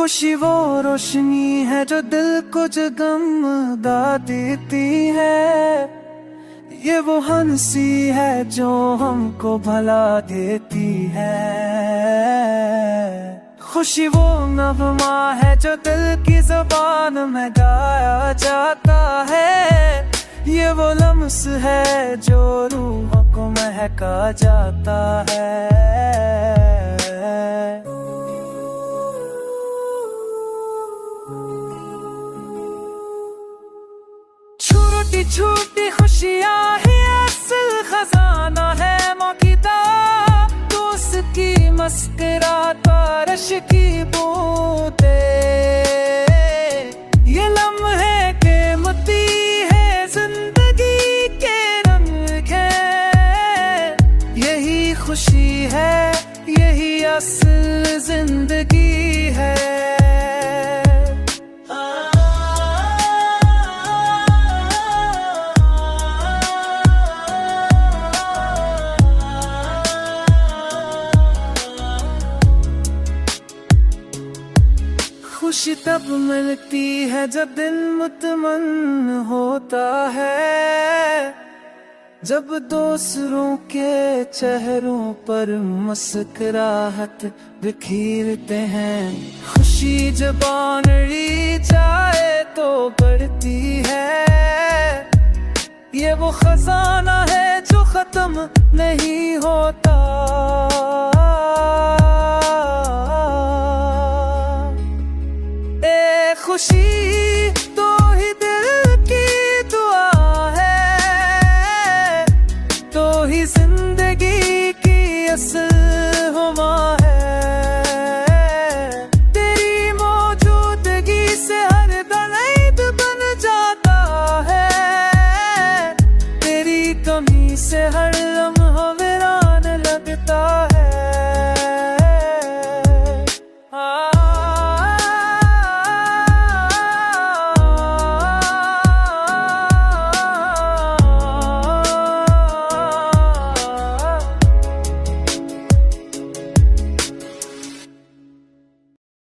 खुशी वो रोशनी है जो दिल को जगमगा देती है, ये वो हंसी है जो हमको भला देती है। खुशी वो नगमा है जो दिल की ज़बान में गाया जाता है, ये वो लम्स है जो रूह को महका जाता है। छोटी छोटी खुशियाँ ही असल खजाना है मौकीदा, दोस्त की मुस्कुराहट बारिश की बूंदे, ये लम्हे कीमती है जिंदगी के रंग है। यही खुशी है, यही असल जिंदगी है। खुशी तब मिलती है जब दिल मुतमन्न होता है, जब दूसरों के चेहरों पर मुस्कुराहट बिखेरते हैं। खुशी ज़बान ली जाए तो बढ़ती है, ये वो खजाना है जो खत्म नहीं होता। खुशी तो ही दिल की दुआ है, तो ही जिंदगी की असल हुमा है। तेरी मौजूदगी से हर दम ईद बन जाता है, तेरी कमी से हर लम्हा